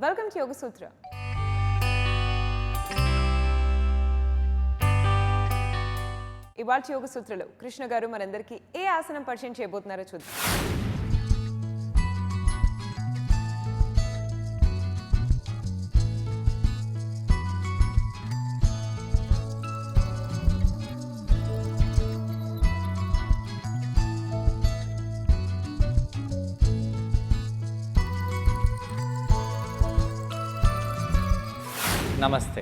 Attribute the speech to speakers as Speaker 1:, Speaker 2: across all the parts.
Speaker 1: Welcome to యోగ సూత్ర. ఇవాళ యోగ సూత్రలో కృష్ణ గారు మనందరికీ ఏ ఆసనం పరిచయం చేయబోతున్నారో చూద్దాం.
Speaker 2: నమస్తే.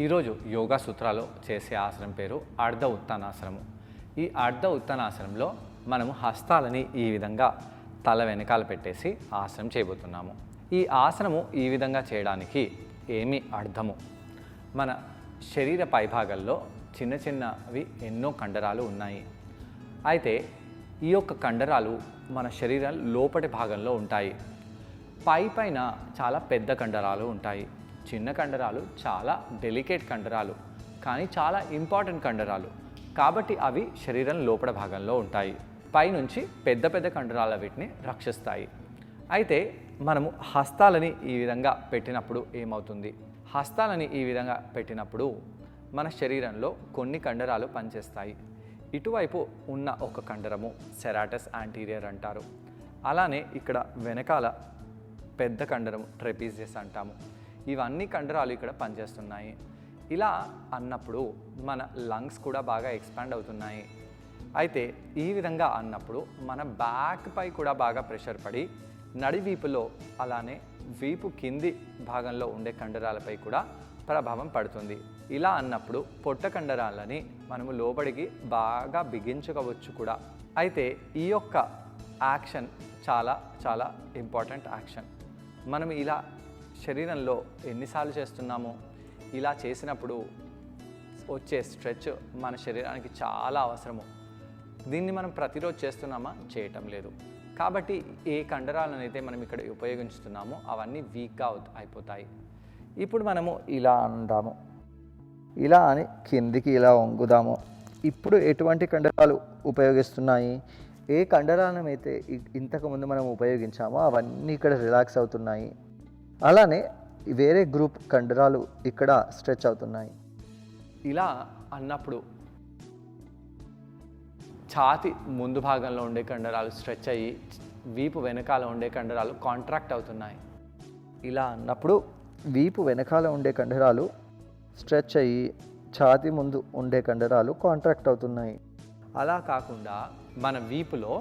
Speaker 2: ఈరోజు యోగా సూత్రాలో చేసే ఆసనం పేరు అర్ధ ఉత్తానాసనము. ఈ అర్ధ ఉత్తానాసనంలో మనము హస్తాలని ఈ విధంగా తల వెనకాల పెట్టేసి ఆసనం చేయబోతున్నాము. ఈ ఆసనము ఈ విధంగా చేయడానికి ఏమి అర్థము? మన శరీర పైభాగంలో చిన్న చిన్నవి ఎన్నో కండరాలు ఉన్నాయి. అయితే ఈ యొక్క కండరాలు మన శరీరం లోపటి భాగంలో ఉంటాయి. పైన చాలా పెద్ద కండరాలు ఉంటాయి. చిన్న కండరాలు చాలా డెలికేట్ కండరాలు, కానీ చాలా ఇంపార్టెంట్ కండరాలు, కాబట్టి అవి శరీరం లోపల భాగంలో ఉంటాయి. పైనుంచి పెద్ద పెద్ద కండరాలు వీటిని రక్షిస్తాయి. అయితే మనము హస్తాలని ఈ విధంగా పెట్టినప్పుడు ఏమవుతుంది? హస్తాలని ఈ విధంగా పెట్టినప్పుడు మన శరీరంలో కొన్ని కండరాలు పనిచేస్తాయి. ఇటువైపు ఉన్న ఒక కండరము సెరాటస్ యాంటీరియర్ అంటారు. అలానే ఇక్కడ వెనకాల పెద్ద కండరము ట్రెపీజియస్ అంటాము. ఇవన్నీ కండరాలు ఇక్కడ పనిచేస్తున్నాయి. ఇలా అన్నప్పుడు మన లంగ్స్ కూడా బాగా ఎక్స్పాండ్ అవుతున్నాయి. అయితే ఈ విధంగా అన్నప్పుడు మన బ్యాక్ పై కూడా బాగా ప్రెషర్ పడి నడివీపులో అలానే వీపు కింది భాగంలో ఉండే కండరాలపై కూడా ప్రభావం పడుతుంది. ఇలా అన్నప్పుడు పొట్ట కండరాలని మనము లోపలికి బాగా బిగించుకోవచ్చు కూడా. అయితే ఈ యొక్క యాక్షన్ చాలా చాలా ఇంపార్టెంట్ యాక్షన్. మనం ఇలా శరీరంలో ఎన్నిసార్లు చేస్తున్నామో, ఇలా చేసినప్పుడు వచ్చే స్ట్రెచ్ మన శరీరానికి చాలా అవసరము. దీన్ని మనం ప్రతిరోజు చేస్తున్నామా? చేయటం లేదు. కాబట్టి ఏ కండరాలను అయితే మనం ఇక్కడ ఉపయోగించుతున్నామో అవన్నీ వీక్గా అయిపోతాయి. ఇప్పుడు మనము ఇలా అందాము, ఇలా అని కిందికి ఇలా వంగుదాము. ఇప్పుడు ఎటువంటి కండరాలు ఉపయోగిస్తున్నాయి? ఏ కండరాలను అయితే ఇంతకుముందు మనం ఉపయోగించామో అవన్నీ ఇక్కడ రిలాక్స్ అవుతున్నాయి. అలానే వేరే గ్రూప్ కండరాలు ఇక్కడ స్ట్రెచ్ అవుతున్నాయి. ఇలా అన్నప్పుడు ఛాతీ ముందు భాగంలో ఉండే కండరాలు స్ట్రెచ్ అయ్యి వీపు వెనకాల ఉండే కండరాలు కాంట్రాక్ట్ అవుతున్నాయి. ఇలా అన్నప్పుడు వీపు వెనకాల ఉండే కండరాలు స్ట్రెచ్ అయ్యి ఛాతీ ముందు ఉండే కండరాలు కాంట్రాక్ట్ అవుతున్నాయి. అలా కాకుండా మన వీపులో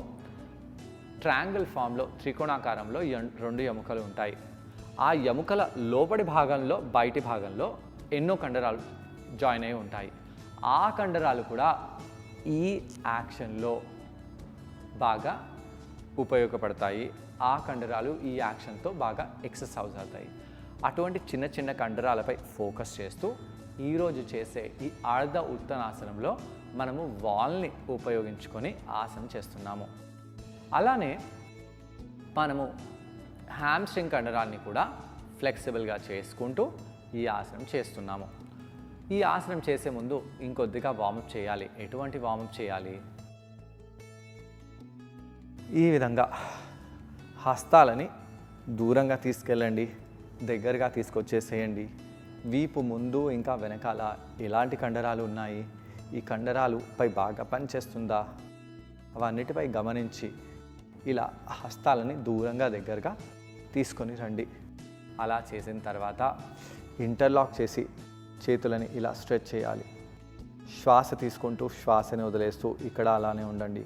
Speaker 2: ట్రయాంగిల్ ఫామ్లో త్రికోణాకారంలో 2 ఎముకలు ఉంటాయి. ఆ ఎముకల లోపలి భాగంలో బయటి భాగంలో ఎన్నో కండరాలు జాయిన్ అయి ఉంటాయి. ఆ కండరాలు కూడా ఈ యాక్షన్లో బాగా ఉపయోగపడతాయి. ఆ కండరాలు ఈ యాక్షన్తో బాగా ఎక్సర్సైజ్ అవుతాయి. అటువంటి చిన్న చిన్న కండరాలపై ఫోకస్ చేస్తూ ఈరోజు చేసే ఈ అర్ధ ఉత్తనాసనంలో మనము వాల్ని ఉపయోగించుకొని ఆసనం చేస్తున్నాము. అలానే మనము హ్యామ్స్ట్రింగ్ కండరాన్ని కూడా ఫ్లెక్సిబుల్గా చేసుకుంటూ ఈ ఆసనం చేస్తున్నాము. ఈ ఆసనం చేసే ముందు ఇంకొద్దిగా వార్మప్ చేయాలి. ఎటువంటి వార్మప్ చేయాలి? ఈ విధంగా హస్తాలని దూరంగా తీసుకెళ్ళండి, దగ్గరగా తీసుకొచ్చేసేయండి. వీపు ముందు ఇంకా వెనకాల ఎలాంటి కండరాలు ఉన్నాయి, ఈ కండరాలుపై బాగా పనిచేస్తుందా, అవన్నిటిపై గమనించి ఇలా హస్తాలని దూరంగా దగ్గరగా తీసుకొని రండి. అలా చేసిన తర్వాత ఇంటర్లాక్ చేసి చేతులని ఇలా స్ట్రెచ్ చేయాలి. శ్వాస తీసుకుంటూ శ్వాసని వదిలేస్తూ ఇక్కడ అలానే ఉండండి.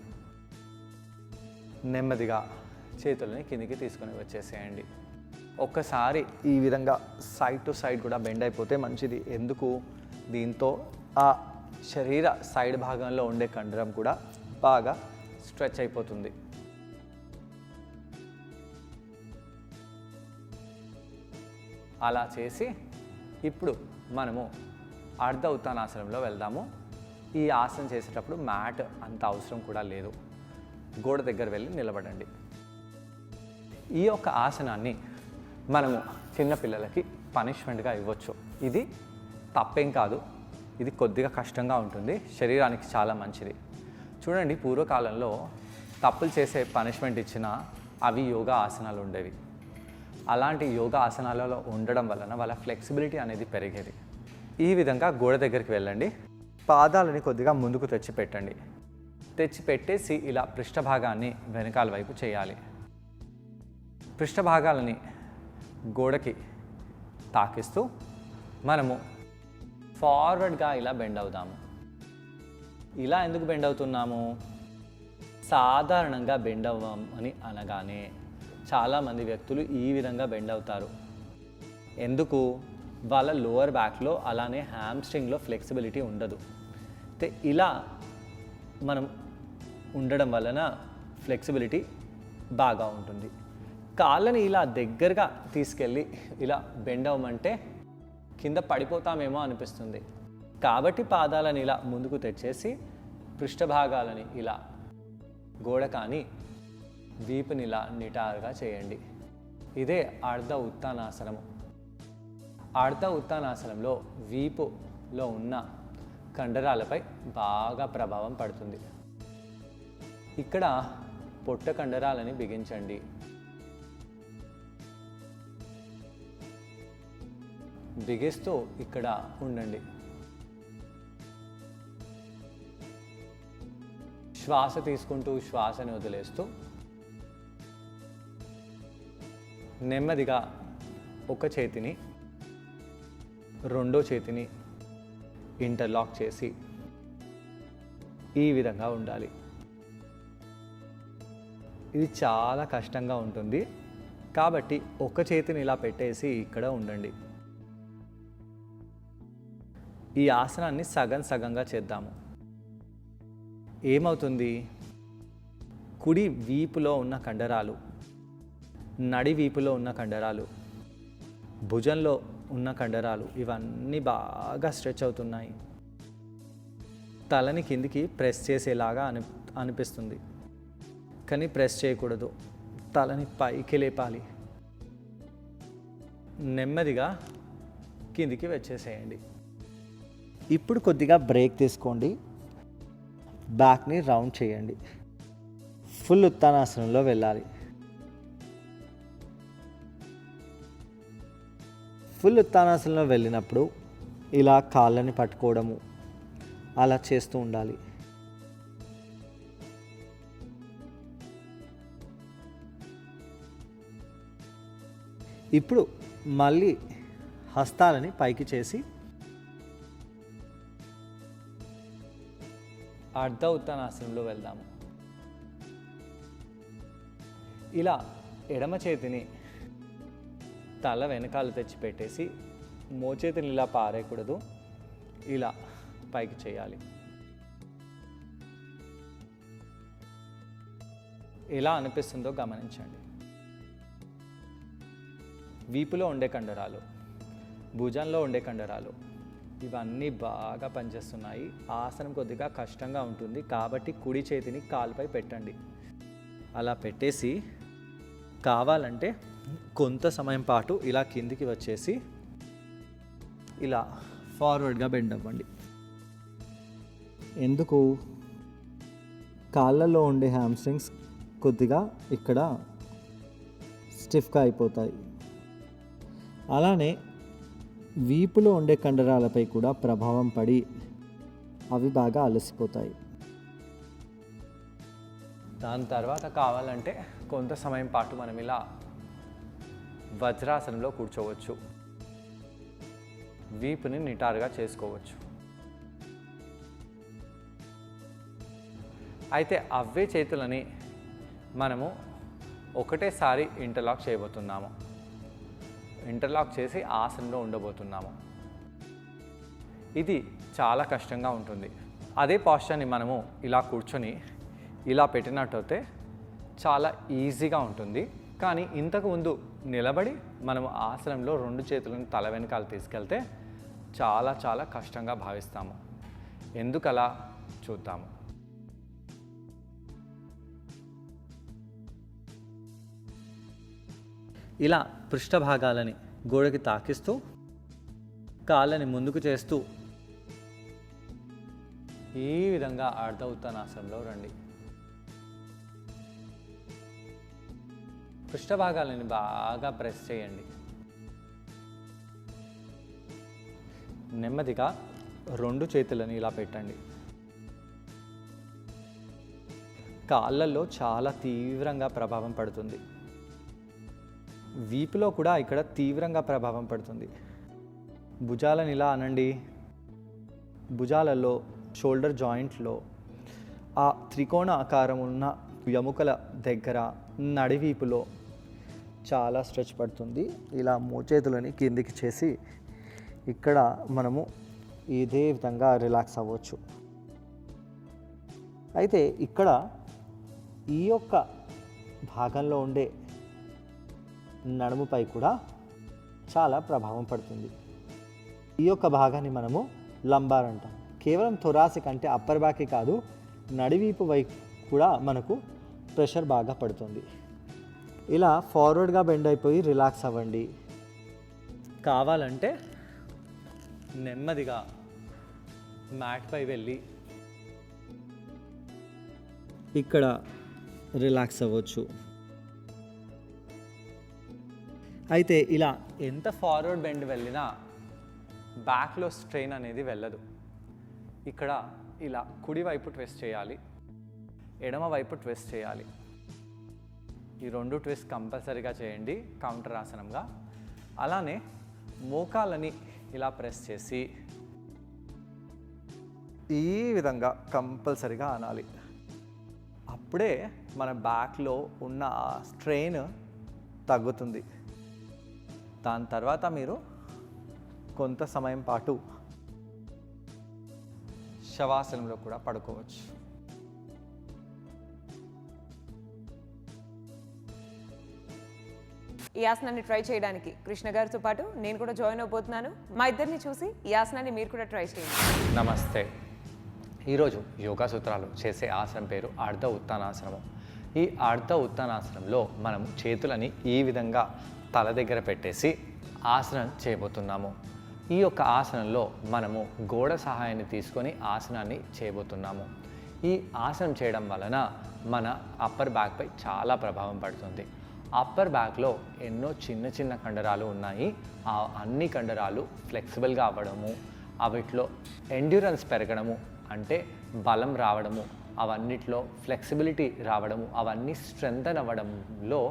Speaker 2: నెమ్మదిగా చేతులని కిందికి తీసుకొని వచ్చేసేయండి. ఒక్కసారి ఈ విధంగా సైడ్ టు సైడ్ కూడా బెండ్ అయిపోతే మంచిది. ఎందుకు? దీంతో ఆ శరీర సైడ్ భాగంలో ఉండే కండరం కూడా బాగా స్ట్రెచ్ అయిపోతుంది. అలా చేసి ఇప్పుడు మనము అర్ధ ఉత్తానాసనంలో వెళ్దాము. ఈ ఆసనం చేసేటప్పుడు మ్యాట్ అంత అవసరం కూడా లేదు. గోడ దగ్గర వెళ్ళి నిలబడండి. ఈ యొక్క ఆసనాన్ని మనము చిన్నపిల్లలకి పనిష్మెంట్గా ఇవ్వచ్చు. ఇది తప్పేం కాదు. ఇది కొద్దిగా కష్టంగా ఉంటుంది, శరీరానికి చాలా మంచిది. చూడండి, పూర్వకాలంలో తప్పులు చేసే పనిష్మెంట్ ఇచ్చినా అవి యోగా ఆసనాలు ఉండేవి. అలాంటి యోగా ఆసనాలలో ఉండడం వలన వాళ్ళ ఫ్లెక్సిబిలిటీ అనేది పెరిగేది. ఈ విధంగా గోడ దగ్గరికి వెళ్ళండి, పాదాలని కొద్దిగా ముందుకు తెచ్చి పెట్టండి. తెచ్చి పెట్టేసి ఇలా పృష్ఠభాగాన్ని వెనకాల వైపు చేయాలి. పృష్ఠభాగాలని గోడకి తాకిస్తూ మనము ఫార్వర్డ్గా ఇలా బెండ్ అవుదాము. ఇలా ఎందుకు బెండ్ అవుతున్నాము? సాధారణంగా బెండ్ అవ్వం అని అనగానే చాలామంది వ్యక్తులు ఈ విధంగా బెండ్ అవుతారు. ఎందుకు? వాళ్ళ లోవర్ బ్యాక్లో అలానే హ్యామ్స్ట్రింగ్లో ఫ్లెక్సిబిలిటీ ఉండదు. అయితే ఇలా మనం ఉండడం వలన ఫ్లెక్సిబిలిటీ బాగా ఉంటుంది. కాళ్ళని ఇలా దగ్గరగా తీసుకెళ్ళి ఇలా బెండ్ అవ్వమంటే కింద పడిపోతామేమో అనిపిస్తుంది. కాబట్టి పాదాలని ఇలా ముందుకు తెచ్చేసి పృష్ఠభాగాలని ఇలా గోడ కానీ వీపుని ఇలా నిటారుగా చేయండి. ఇదే అర్ధ ఉత్తానాసనము. అర్ధ ఉత్తానాసనంలో వీపులో ఉన్న కండరాలపై బాగా ప్రభావం పడుతుంది. ఇక్కడ పొట్ట కండరాలని బిగించండి. బిగిస్తూ ఇక్కడ ఉండండి. శ్వాస తీసుకుంటూ శ్వాసని వదిలేస్తూ నెమ్మదిగా ఒక చేతిని రెండో చేతిని ఇంటర్లాక్ చేసి ఈ విధంగా ఉండాలి. ఇది చాలా కష్టంగా ఉంటుంది కాబట్టి ఒక చేతిని ఇలా పెట్టేసి ఇక్కడ ఉండండి. ఈ ఆసనాన్ని సగం సగంగా చేద్దాము. ఏమవుతుంది? కుడి వీపులో ఉన్న కండరాలు, నడి వీపులో ఉన్న కండరాలు, భుజంలో ఉన్న కండరాలు ఇవన్నీ బాగా స్ట్రెచ్ అవుతున్నాయి. తలని కిందికి ప్రెస్ చేసేలాగా అనిపిస్తుంది, కానీ ప్రెస్ చేయకూడదు. తలని పైకి లేపాలి. నెమ్మదిగా కిందికి వచ్చేసేయండి. ఇప్పుడు కొద్దిగా బ్రేక్ తీసుకోండి. బ్యాక్ని రౌండ్ చేయండి. ఫుల్ ఉత్తానాసనంలో వెళ్ళాలి. ఫుల్ ఉత్తానాసనంలో వెళ్ళినప్పుడు ఇలా కాళ్ళని పట్టుకోవడము అలా చేస్తూ ఉండాలి. ఇప్పుడు మళ్ళీ హస్తాలని పైకి చేసి అర్ధ ఉత్తానాసనంలో వెళ్దాము. ఇలా ఎడమ చేతిని తల వెనకాల తెచ్చి పెట్టేసి మోచేతిని ఇలా పారేయకూడదు, ఇలా పైకి చేయాలి. ఎలా అనిపిస్తుందో గమనించండి. వీపులో ఉండే కండరాలు, భుజంలో ఉండే కండరాలు ఇవన్నీ బాగా పనిచేస్తున్నాయి. ఆసనం కొద్దిగా కష్టంగా ఉంటుంది కాబట్టి కుడి చేతిని కాలుపై పెట్టండి. అలా పెట్టేసి కావాలంటే కొంత సమయం పాటు ఇలా కిందికి వచ్చేసి ఇలా ఫార్వర్డ్గా బెండ్ అవ్వండి. ఎందుకు? కాళ్ళలో ఉండే హ్యామ్స్ట్రింగ్స్ కొద్దిగా ఇక్కడ స్టిఫ్గా అయిపోతాయి. అలానే వీపులో ఉండే కండరాలపై కూడా ప్రభావం పడి అవి బాగా అలసిపోతాయి. దాని తర్వాత కావాలంటే కొంత సమయం పాటు మనం ఇలా వజ్రాసనంలో కూర్చోవచ్చు. వీపుని నిటారుగా చేసుకోవచ్చు. అయితే అవే చేతులని మనము ఒకటేసారి ఇంటర్లాక్ చేయబోతున్నాము. ఇంటర్లాక్ చేసి ఆసనంలో ఉండబోతున్నాము. ఇది చాలా కష్టంగా ఉంటుంది. అదే పాస్చర్ని మనము ఇలా కూర్చొని ఇలా పెట్టినట్టయితే చాలా ఈజీగా ఉంటుంది. కానీ ఇంతకుముందు నిలబడి మనము ఆసనంలో రెండు చేతులను తల వెనకాల తీసుకెళ్తే చాలా చాలా కష్టంగా భావిస్తాము. ఎందుకలా చూద్దాము. ఇలా పృష్ఠభాగాలని గోడకి తాకిస్తూ కాళ్ళని ముందుకు చేస్తూ ఈ విధంగా అర్ధ ఉత్తానాసనంలో రండి. పృష్ఠ భాగాలని బాగా ప్రెస్ చేయండి. నెమ్మదిగా 2 చేతులని ఇలా పెట్టండి. కాళ్ళల్లో చాలా తీవ్రంగా ప్రభావం పడుతుంది. వీపులో కూడా ఇక్కడ తీవ్రంగా ప్రభావం పడుతుంది. భుజాలను ఇలా అనండి. భుజాలలో, షోల్డర్ జాయింట్లో, ఆ త్రికోణ ఆకారం ఉన్న ఎముకల దగ్గర, నడివీపులో చాలా స్ట్రెచ్ పడుతుంది. ఇలా మోచేతులని కిందికి చేసి ఇక్కడ మనము ఇదే విధంగా రిలాక్స్ అవ్వచ్చు. అయితే ఇక్కడ ఈ యొక్క భాగంలో ఉండే నడుముపై కూడా చాలా ప్రభావం పడుతుంది. ఈ యొక్క భాగాన్ని మనము లంబార్ అంటాం. కేవలం థొరాసిక్ అంటే అప్పర్ బ్యాకే కాదు, నడివీపు వైపు కూడా మనకు ప్రెషర్ బాగా పడుతుంది. ఇలా ఫార్వర్డ్గా బెండ్ అయిపోయి రిలాక్స్ అవ్వండి. కావాలంటే నెమ్మదిగా మ్యాట్పై వెళ్ళి ఇక్కడ రిలాక్స్ అవ్వచ్చు. అయితే ఇలా ఎంత ఫార్వర్డ్ బెండ్ వెళ్ళినా బ్యాక్లో స్ట్రెయిన్ అనేది వెళ్ళదు. ఇక్కడ ఇలా కుడివైపు ట్విస్ట్ చేయాలి, ఎడమ వైపు ట్విస్ట్ చేయాలి. ఈ 2 ట్విస్ట్ కంపల్సరీగా చేయండి కౌంటర్ ఆసనంగా. అలానే మోకాళ్ళని ఇలా ప్రెస్ చేసి ఈ విధంగా కంపల్సరీగా అనాలి. అప్పుడే మన బ్యాక్లో ఉన్న స్ట్రెయిన్ తగ్గుతుంది. దాని తర్వాత మీరు కొంత సమయం పాటు శవాసనంలో కూడా పడుకోవచ్చు.
Speaker 1: ఈ ఆసనాన్ని ట్రై చేయడానికి కృష్ణ గారితో పాటు నేను కూడా జాయిన్ అవబోతున్నాను. మా ఇద్దరిని చూసి ఈ ఆసనాన్ని మీరు కూడా ట్రై చేయండి.
Speaker 2: నమస్తే. ఈరోజు యోగా సూత్రాలు చేసే ఆసనం పేరు అర్ధ ఉత్తానాసనము. ఈ అర్ధ ఉత్తానాసనంలో మనం చేతులని ఈ విధంగా తల దగ్గర పెట్టేసి ఆసనం చేయబోతున్నాము. ఈ యొక్క ఆసనంలో మనము గోడ సహాయాన్ని తీసుకొని ఆసనాన్ని చేయబోతున్నాము. ఈ ఆసనం చేయడం వలన మన అప్పర్ బ్యాక్పై చాలా ప్రభావం పడుతుంది. అప్పర్ బ్యాక్లో ఎన్నో చిన్న చిన్న కండరాలు ఉన్నాయి. ఆ అన్ని కండరాలు ఫ్లెక్సిబుల్గా అవ్వడము, అవిట్లో ఎండ్యూరెన్స్ పెరగడము అంటే బలం రావడము, అవన్నిట్లో ఫ్లెక్సిబిలిటీ రావడము, అవన్నీ స్ట్రెంథన్ అవ్వడంలో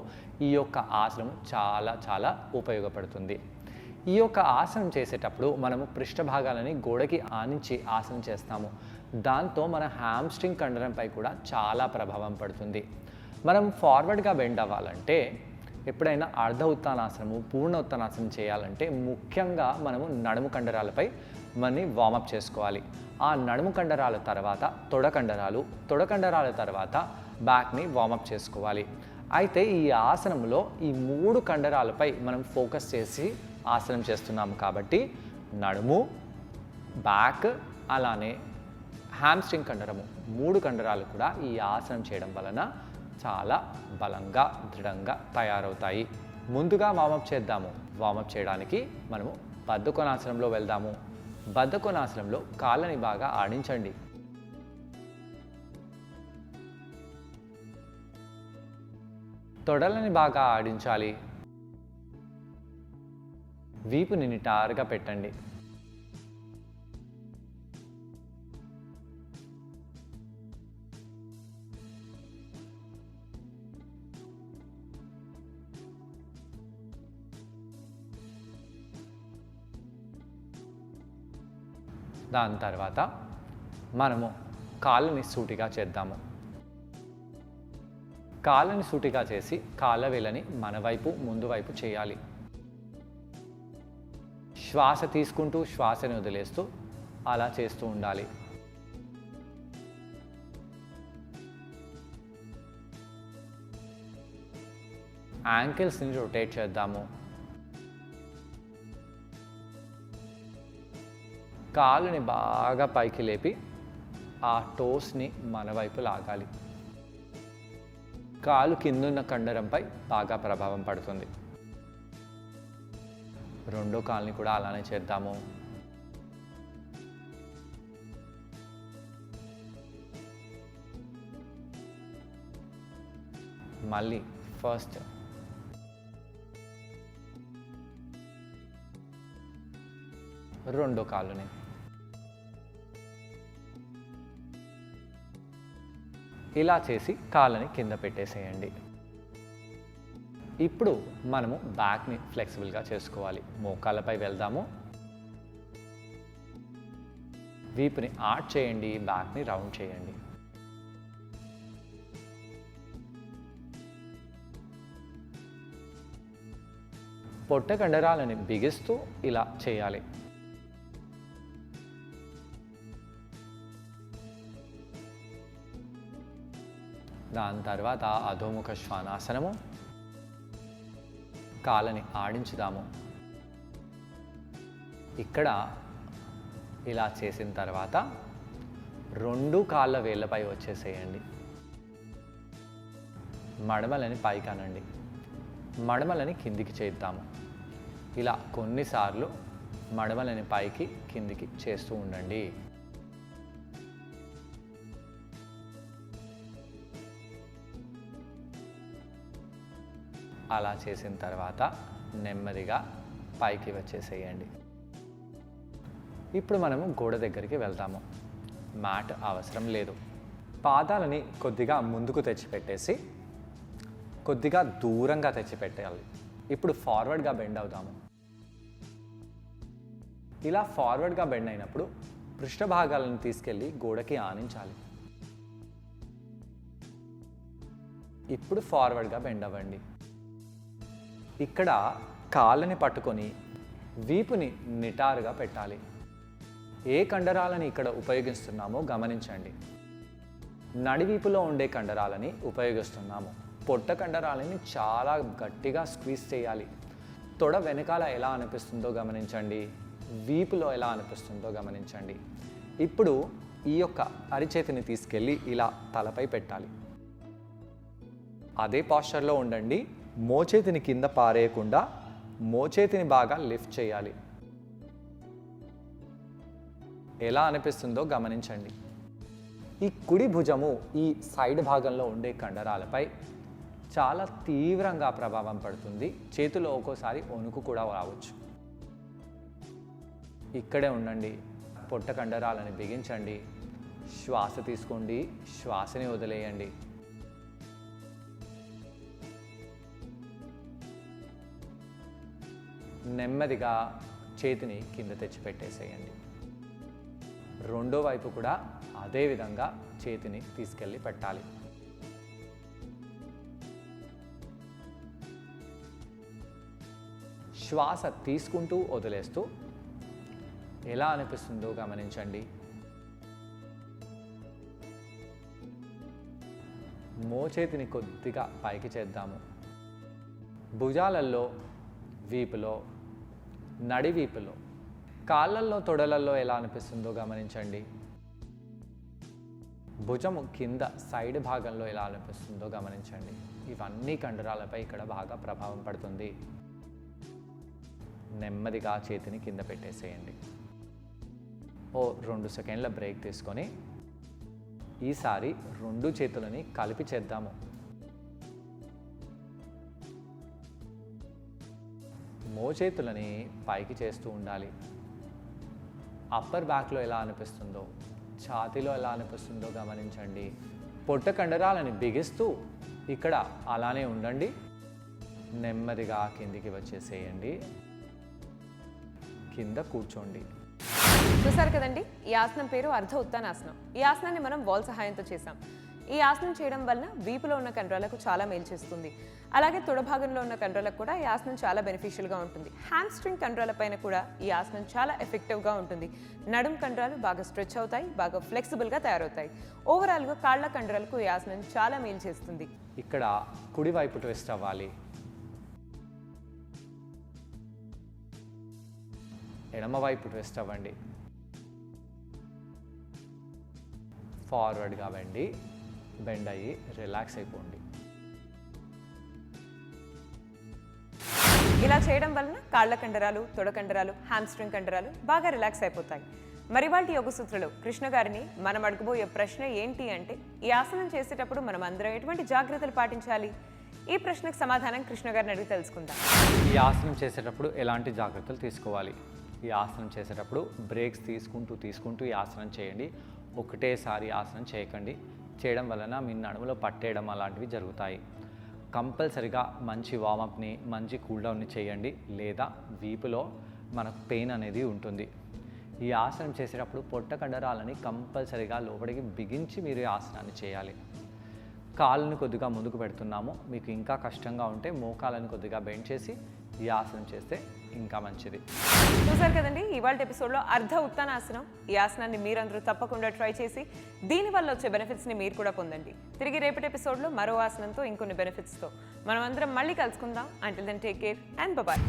Speaker 2: ఈ యొక్క ఆసనం చాలా చాలా ఉపయోగపడుతుంది. ఈ యొక్క ఆసనం చేసేటప్పుడు మనము పృష్ఠ భాగాలని గోడకి ఆనించి ఆసనం చేస్తాము. దాంతో మన హ్యామ్స్ట్రింగ్ కండరంపై కూడా చాలా ప్రభావం పడుతుంది. మనం ఫార్వర్డ్గా బెండ్ అవ్వాలంటే, ఎప్పుడైనా అర్ధ ఉత్తానాసనము, పూర్ణ ఉత్తానాసనం చేయాలంటే ముఖ్యంగా మనము నడుము కండరాలపై మనని వార్మప్ చేసుకోవాలి. ఆ నడుము కండరాల తర్వాత తొడ కండరాల తర్వాత బ్యాక్ని వార్మప్ చేసుకోవాలి. అయితే ఈ ఆసనంలో ఈ 3 కండరాలపై మనం ఫోకస్ చేసి ఆసనం చేస్తున్నాము కాబట్టి నడుము, బ్యాక్, అలానే హ్యామ్స్ట్రింగ్ కండరము 3 కండరాలు కూడా ఈ ఆసనం చేయడం వలన చాలా బలంగా, దృఢంగా తయారవుతాయి. ముందుగా వార్మప్ చేద్దాము. వార్మప్ చేయడానికి మనము బద్ధకోణాసనంలో వెళ్దాము. బద్ధకోణాసనంలో కాళ్ళని బాగా ఆడించండి. తొడలని బాగా ఆడించాలి. వీపుని నిటారుగా పెట్టండి. దాని తర్వాత మనము కాళ్ళని సూటిగా చేద్దాము. కాళ్ళని సూటిగా చేసి కాళ్ళ వేళ్ళని మన వైపు, ముందు వైపు చేయాలి. శ్వాస తీసుకుంటూ శ్వాసని వదిలేస్తూ అలా చేస్తూ ఉండాలి. యాంకిల్స్ని రొటేట్ చేద్దాము. కాళ్ళని బాగా పైకి లేపి ఆ టోస్ని మన వైపు లాగాలి. కాలు కిందున్న కండరంపై బాగా ప్రభావం పడుతుంది. రెండో కాలుని కూడా అలానే చేద్దాము. మళ్ళీ ఫస్ట్ రెండో కాలుని. ఇలా చేసి కాళ్ళని కింద పెట్టేసేయండి. ఇప్పుడు మనము బ్యాక్ని ఫ్లెక్సిబుల్గా చేసుకోవాలి. మోకాళ్ళపై వెళ్దాము. వీపుని ఆర్చ్ చేయండి, బ్యాక్ని రౌండ్ చేయండి. పొట్ట కండరాలని బిగిస్తూ ఇలా చేయాలి. దాని తర్వాత అధోముఖ శ్వానాసనము. కాళ్ళని ఆడించుదాము. ఇక్కడ ఇలా చేసిన తర్వాత రెండు కాళ్ళ వేళ్ళపై వచ్చేసేయండి. మడమలని పైకి అనండి, మడమలని కిందికి చేద్దాము. ఇలా కొన్నిసార్లు మడమలని పైకి కిందికి చేస్తూ ఉండండి. అలా చేసిన తర్వాత నెమ్మదిగా పైకి వచ్చేసేయండి. ఇప్పుడు మనము గోడ దగ్గరికి వెళ్తాము. మ్యాట్ అవసరం లేదు. పాదాలని కొద్దిగా ముందుకు తెచ్చిపెట్టేసి కొద్దిగా దూరంగా తెచ్చిపెట్టాలి. ఇప్పుడు ఫార్వర్డ్గా బెండ్ అవుదాము. ఇలా ఫార్వర్డ్గా బెండ్ అయినప్పుడు పృష్ఠభాగాలను తీసుకెళ్ళి గోడకి ఆనించాలి. ఇప్పుడు ఫార్వర్డ్గా బెండ్ అవ్వండి. ఇక్కడ కాళ్ళని పట్టుకొని వీపుని నిటారుగా పెట్టాలి. ఏ కండరాలని ఇక్కడ ఉపయోగిస్తున్నామో గమనించండి. నడివీపులో ఉండే కండరాలని ఉపయోగిస్తున్నాము. పొట్ట కండరాలని చాలా గట్టిగా స్క్వీజ్ చేయాలి. తొడ వెనకాల ఎలా అనిపిస్తుందో గమనించండి, వీపులో ఎలా అనిపిస్తుందో గమనించండి. ఇప్పుడు ఈ యొక్క అరిచేతిని తీసుకెళ్ళి ఇలా తలపై పెట్టాలి. అదే పాస్చర్లో ఉండండి. మోచేతిని కింద పారేయకుండా మోచేతిని బాగా లిఫ్ట్ చేయాలి. ఎలా అనిపిస్తుందో గమనించండి. ఈ కుడి భుజము ఈ సైడ్ భాగంలో ఉండే కండరాలపై చాలా తీవ్రంగా ప్రభావం పడుతుంది. చేతిలో ఒక్కోసారి వణుకు కూడా రావచ్చు. ఇక్కడే ఉండండి. పొట్ట కండరాలని బిగించండి. శ్వాస తీసుకోండి, శ్వాసని వదిలేయండి. నెమ్మదిగా చేతిని కింద తెచ్చిపెట్టేసేయండి. రెండో వైపు కూడా అదే విధంగా చేతిని తీసుకెళ్ళి పెట్టాలి. శ్వాస తీసుకుంటూ వదిలేస్తూ ఎలా అనిపిస్తుందో గమనించండి. మోచేతిని కొద్దిగా పైకి చేద్దాము. భుజాలలో, వీపులో, నడివీపులో, కాళ్ళల్లో, తొడలలో ఎలా అనిపిస్తుందో గమనించండి. భుజము కింద సైడ్ భాగంలో ఎలా అనిపిస్తుందో గమనించండి. ఇవన్నీ కండరాలపై ఇక్కడ బాగా ప్రభావం పడుతుంది. నెమ్మదిగా చేతిని కింద పెట్టేసేయండి. 2 సెకండ్ల బ్రేక్ తీసుకొని ఈసారి 2 చేతులని కలిపి చేద్దాము. మోచేతులని పైకి చేస్తూ ఉండాలి. అప్పర్ బ్యాక్లో ఎలా అనిపిస్తుందో, ఛాతీలో ఎలా అనిపిస్తుందో గమనించండి. పొట్ట కండరాలని బిగిస్తూ ఇక్కడ అలానే ఉండండి. నెమ్మదిగా కిందికి వచ్చేసేయండి. కింద కూర్చోండి.
Speaker 1: చూసారు కదండి, ఈ ఆసనం పేరు అర్ధ ఉత్తానాసనం. ఈ ఆసనాన్ని మనం బాల్ సహాయంతో చేసాం. ఈ ఆసనం చేయడం వలన వీపులో ఉన్న కండరాలకు చాలా మేలు చేస్తుంది. అలాగే తొడ భాగంలో ఉన్న కండరాలకు కూడా ఈ ఆసనం చాలా బెనిఫిషియల్గా ఉంటుంది. హ్యామ్ స్ట్రింగ్ కండరాల పైన కూడా ఈ ఆసనం చాలా ఎఫెక్టివ్గా ఉంటుంది. నడుం కండరాలు బాగా స్ట్రెచ్ అవుతాయి, బాగా ఫ్లెక్సిబుల్గా తయారవుతాయి. ఓవరాల్గా కాళ్ళ కండరాలకు ఈ ఆసనం చాలా మేలు చేస్తుంది.
Speaker 2: ఇక్కడ కుడివైపు ట్విస్ట్ అవ్వాలి. ఎడమవైపు ట్విస్ట్ అవ్వండి. ఫార్వర్డ్గా వెండి బెండ్ అయ్యి రిలాక్స్ అయిపోండి.
Speaker 1: ఇలా చేయడం వలన కాళ్ళ కండరాలు, తొడ కండరాలు, హ్యామ్స్ట్రింగ్ కండరాలు బాగా రిలాక్స్ అయిపోతాయి. మరి వాటి యోగ సూత్రలో కృష్ణ గారిని మనం అడగబోయే ప్రశ్న ఏంటి అంటే, ఈ ఆసనం చేసేటప్పుడు మనం అందరం ఎటువంటి జాగ్రత్తలు పాటించాలి? ఈ ప్రశ్నకు సమాధానం కృష్ణ గారిని అడిగి తెలుసుకుందాం.
Speaker 2: ఈ ఆసనం చేసేటప్పుడు ఎలాంటి జాగ్రత్తలు తీసుకోవాలి? ఈ ఆసనం చేసేటప్పుడు బ్రేక్స్ తీసుకుంటూ ఈ ఆసనం చేయండి. ఒకటేసారి ఆసనం చేయకండి. చేయడం వలన మీ నడుములో పట్టేయడం అలాంటివి జరుగుతాయి. కంపల్సరిగా మంచి వార్మప్ని, మంచి కూల్డౌన్ని చేయండి, లేదా వీపులో మనకు పెయిన్ అనేది ఉంటుంది. ఈ ఆసనం చేసేటప్పుడు పొట్ట కండరాలని కంపల్సరిగా లోపలికి బిగించి మీరు ఈ ఆసనాన్ని చేయాలి. కాళ్ళని కొద్దిగా ముందుకు పెడుతున్నాము. మీకు ఇంకా కష్టంగా ఉంటే మోకాళ్ళని కొద్దిగా బెండ్ చేసి ఈ ఆసనం చేస్తే ఇంకా మంచిది.
Speaker 1: చూసారు కదండి, ఇవాళ ఎపిసోడ్లో అర్ధ ఉత్తానాసనం. ఈ ఆసనాన్ని మీరందరూ తప్పకుండా ట్రై చేసి దీనివల్ల వచ్చే బెనిఫిట్స్ని మీరు కూడా పొందండి. తిరిగి రేపటి ఎపిసోడ్లో మరో ఆసనంతో ఇంకొన్ని బెనిఫిట్స్తో మనం అందరం మళ్ళీ కలుసుకుందాం. Until then take care and bye.